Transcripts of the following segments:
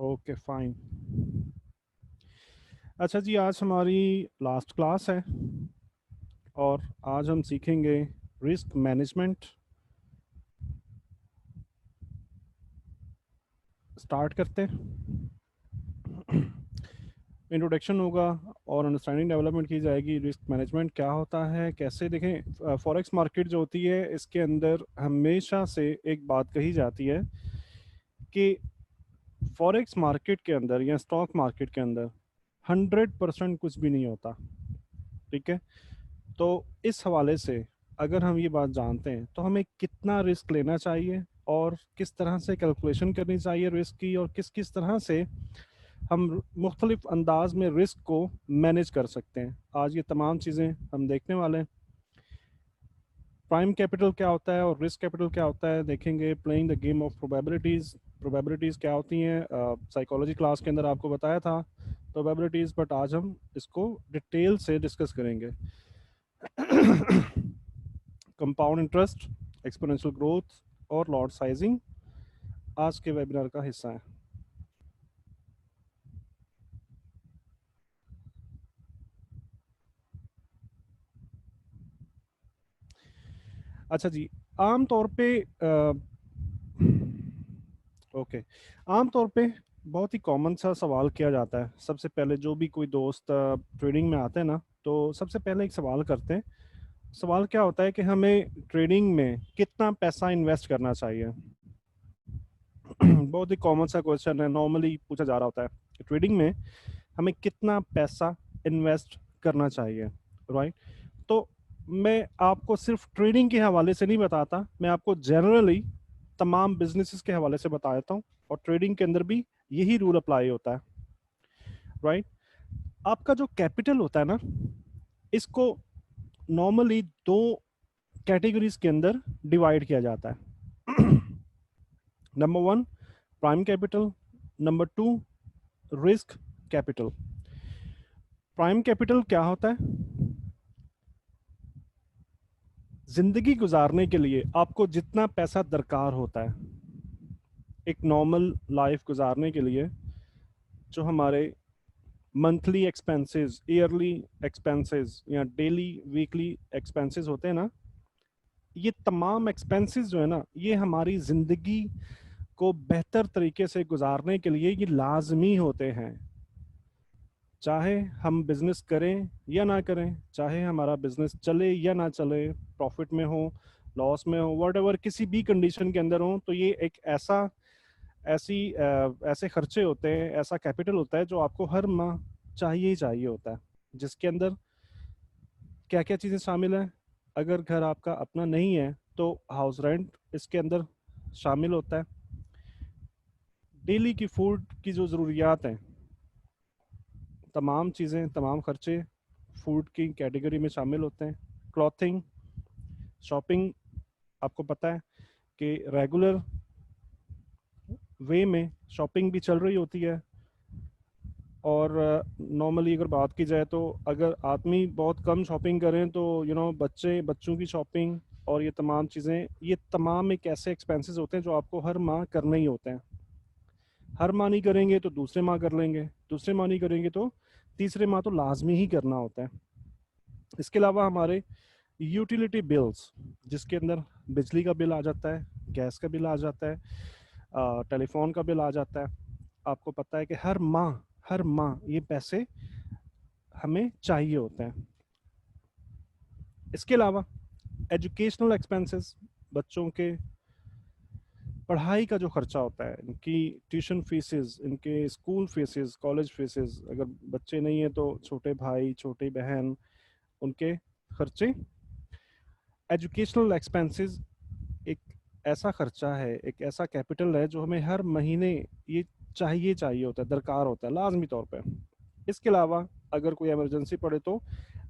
Okay fine. अच्छा जी, आज हमारी लास्ट क्लास है और आज हम सीखेंगे रिस्क मैनेजमेंट। स्टार्ट करते हैं। इंट्रोडक्शन होगा और अंडरस्टैंडिंग डेवलपमेंट की जाएगी। रिस्क मैनेजमेंट क्या होता है, कैसे देखें। फॉरेक्स मार्केट जो होती है इसके अंदर हमेशा से एक बात कही जाती है कि फॉरेक्स मार्केट के अंदर या स्टॉक मार्केट के अंदर 100% कुछ भी नहीं होता। ठीक है, तो इस हवाले से अगर हम ये बात जानते हैं तो हमें कितना रिस्क लेना चाहिए और किस तरह से कैलकुलेशन करनी चाहिए रिस्क की, और किस किस तरह से हम मुख्तलिफ अंदाज में रिस्क को मैनेज कर सकते हैं, आज ये तमाम चीज़ें हम देखने वाले हैं। प्राइम कैपिटल क्या होता है और रिस्क कैपिटल क्या होता है देखेंगे। Playing the game of probabilities. Probabilities क्या होती हैं, साइकोलॉजी क्लास के अंदर आपको बताया था प्रोबेबिलिटीज़, बट आज हम इसको डिटेल से डिस्कस करेंगे। कंपाउंड इंटरेस्ट, एक्सपोनेंशियल ग्रोथ और लॉट साइजिंग आज के वेबिनार का हिस्सा है। अच्छा जी, आम तौर पे ओके, आम तौर पे बहुत ही कॉमन सा सवाल किया जाता है। सबसे पहले जो भी कोई दोस्त ट्रेडिंग में आते हैं ना, तो सबसे पहले एक सवाल करते हैं। सवाल क्या होता है कि हमें ट्रेडिंग में कितना पैसा इन्वेस्ट करना चाहिए। बहुत ही कॉमन सा क्वेश्चन है, नॉर्मली पूछा जा रहा होता है कि ट्रेडिंग में हमें कितना पैसा इन्वेस्ट करना चाहिए, राइट। तो मैं आपको सिर्फ ट्रेडिंग के हवाले से नहीं बताता, मैं आपको जनरली तमाम बिजनेसेस के हवाले से बता देता हूँ, और ट्रेडिंग के अंदर भी यही रूल अप्लाई होता है, राइट। आपका जो कैपिटल होता है ना, इसको नॉर्मली दो कैटेगरीज के अंदर डिवाइड किया जाता है। Number one, prime capital. Number two, risk capital. Prime capital क्या होता है? जिंदगी गुजारने के लिए आपको जितना पैसा दरकार होता है, एक नॉर्मल लाइफ गुजारने के लिए, जो हमारे मंथली एक्सपेंसेस, ईयरली एक्सपेंसेस या डेली वीकली एक्सपेंसेस होते हैं ना, ये तमाम एक्सपेंसेस जो है ना, ये हमारी ज़िंदगी को बेहतर तरीके से गुजारने के लिए ये लाजमी होते हैं। चाहे हम बिजनेस करें या ना करें, चाहे हमारा बिजनेस चले या ना चले, प्रॉफिट में हो, लॉस में हो, वट किसी भी कंडीशन के अंदर हो, तो ये एक ऐसे खर्चे होते हैं, ऐसा कैपिटल होता है जो आपको हर माह चाहिए ही चाहिए होता है। जिसके अंदर क्या क्या चीज़ें शामिल हैं? अगर घर आपका अपना नहीं है तो हाउस रेंट इसके अंदर शामिल होता है। डेली की फूड की जो ज़रूरियात हैं, तमाम चीज़ें, तमाम खर्चे फूड की कैटेगरी में शामिल होते हैं। क्लॉथिंग, शॉपिंग, आपको पता है कि रेगुलर वे में शॉपिंग भी चल रही होती है। और नॉर्मली अगर बात की जाए तो अगर आदमी बहुत कम शॉपिंग करें तो बच्चों की शॉपिंग और ये तमाम चीज़ें, ये तमाम एक ऐसे एक्सपेंसेस होते हैं जो आपको हर माह करने ही होते हैं। हर माह नहीं करेंगे तो दूसरे माह कर लेंगे, दूसरे माह नहीं करेंगे तो तीसरे माह तो लाजमी ही करना होता है। इसके अलावा हमारे यूटिलिटी बिल्स, जिसके अंदर बिजली का बिल आ जाता है, गैस का बिल आ जाता है, टेलीफोन का बिल आ जाता है। आपको पता है कि हर माह ये पैसे हमें चाहिए होते हैं। इसके अलावा एजुकेशनल एक्सपेंसेस, बच्चों के पढ़ाई का जो खर्चा होता है, इनकी ट्यूशन फीसेस, इनके स्कूल फीसेस, कॉलेज फीसेस, अगर बच्चे नहीं है तो छोटे भाई, छोटी बहन, उनके खर्चे। एजुकेशनल एक्सपेंसेस एक ऐसा खर्चा है, एक ऐसा कैपिटल है जो हमें हर महीने ये चाहिए होता है, दरकार होता है लाजमी तौर पे। इसके अलावा अगर कोई इमरजेंसी पड़े तो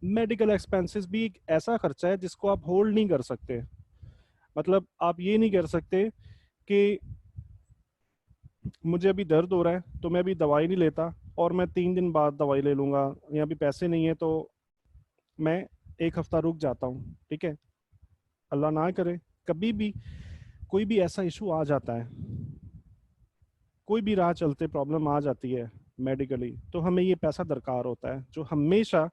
मेडिकल एक्सपेंसेस भी एक ऐसा खर्चा है जिसको आप होल्ड नहीं कर सकते। मतलब आप ये नहीं कर सकते कि मुझे अभी दर्द हो रहा है तो मैं अभी दवाई नहीं लेता और मैं 3 दिन बाद दवाई ले लूँगा, या अभी पैसे नहीं है तो मैं एक हफ्ता रुक जाता हूँ। ठीक है, अल्लाह ना करे कभी भी कोई भी ऐसा इशू आ जाता है कोई भी राह चलते प्रॉब्लम आ जाती है मेडिकली, तो हमें ये पैसा दरकार होता है, जो हमेशा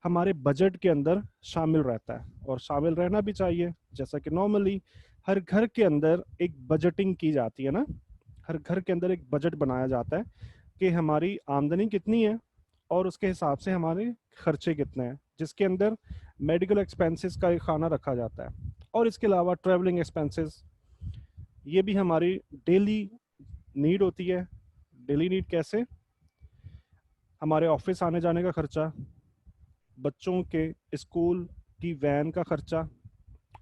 हमारे बजट के अंदर शामिल रहता है, और शामिल रहना भी चाहिए। जैसा कि नॉर्मली हर घर के अंदर एक बजटिंग की जाती है ना, हर घर के अंदर एक बजट बनाया जाता है कि हमारी आमदनी कितनी है और उसके हिसाब से हमारे खर्चे कितने हैं, जिसके अंदर मेडिकल एक्सपेंसेस का एक खाना रखा जाता है, और इसके अलावा ट्रैवलिंग एक्सपेंसेस, ये भी हमारी डेली नीड होती है। डेली नीड कैसे? हमारे ऑफिस आने जाने का खर्चा, बच्चों के स्कूल की वैन का खर्चा,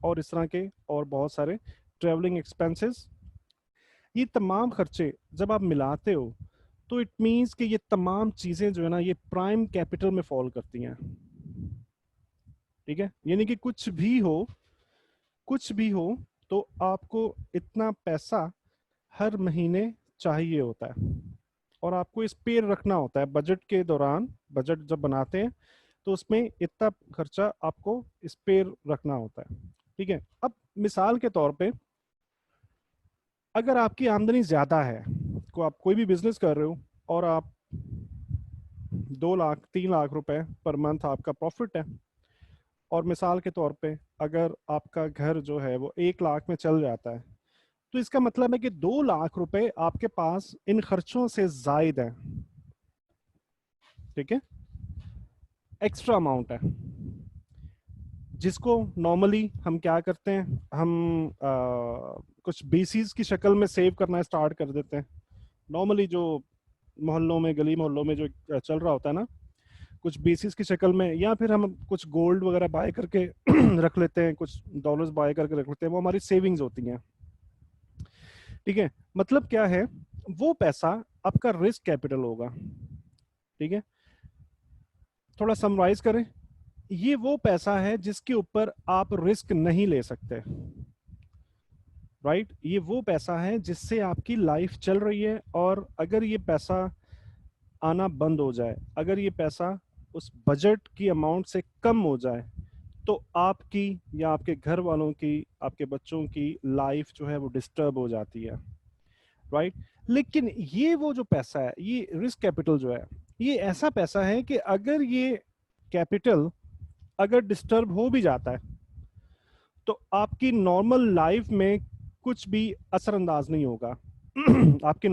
और इस तरह के और बहुत सारे ट्रैवलिंग एक्सपेंसेस। ये तमाम खर्चे जब आप मिलाते हो तो इट मीन्स कि ये तमाम चीजें जो है ना, ये प्राइम कैपिटल में फॉल करती हैं। ठीक है, यानी कि कुछ भी हो तो आपको इतना पैसा हर महीने चाहिए होता है, और आपको इस पे रखना होता है बजट के दौरान। बजट जब बनाते हैं तो उसमें इतना खर्चा आपको इस पे रखना होता है। ठीक है, अब मिसाल के तौर पे अगर आपकी आमदनी ज्यादा है, को आप कोई भी बिजनेस कर रहे हो और आप 2 लाख 3 लाख रुपए पर मंथ आपका प्रॉफिट है, और मिसाल के तौर पे अगर आपका घर जो है वो 1 लाख में चल जाता है, तो इसका मतलब है कि 2 लाख रुपए आपके पास इन खर्चों से जायद है। ठीक है, एक्स्ट्रा अमाउंट है, जिसको नॉर्मली हम क्या करते हैं, हम कुछ बेसिस की शक्ल में सेव करना स्टार्ट कर देते हैं। नॉर्मली जो मोहल्लों में, गली मोहल्लों में जो चल रहा होता है ना, कुछ बेसिस की शक्ल में, या फिर हम कुछ गोल्ड वगैरह बाय करके रख लेते हैं, कुछ डॉलर्स बाय करके रख लेते हैं, वो हमारी सेविंग्स होती हैं। ठीक है, मतलब क्या है, वो पैसा आपका रिस्क कैपिटल होगा। ठीक है, थोड़ा समराइज करें, ये वो पैसा है जिसके ऊपर आप रिस्क नहीं ले सकते। राइट, ये वो पैसा है जिससे आपकी लाइफ चल रही है, और अगर ये पैसा आना बंद हो जाए, अगर ये पैसा उस बजट की अमाउंट से कम हो जाए, तो आपकी या आपके घर वालों की, आपके बच्चों की लाइफ जो है वो डिस्टर्ब हो जाती है। राइट, लेकिन ये वो जो पैसा है, ये रिस्क कैपिटल जो है, ये ऐसा पैसा है कि अगर ये कैपिटल अगर डिस्टर्ब हो भी जाता है तो आपकी नॉर्मल लाइफ में कुछ भी असरअंदाज नहीं होगा। आपकी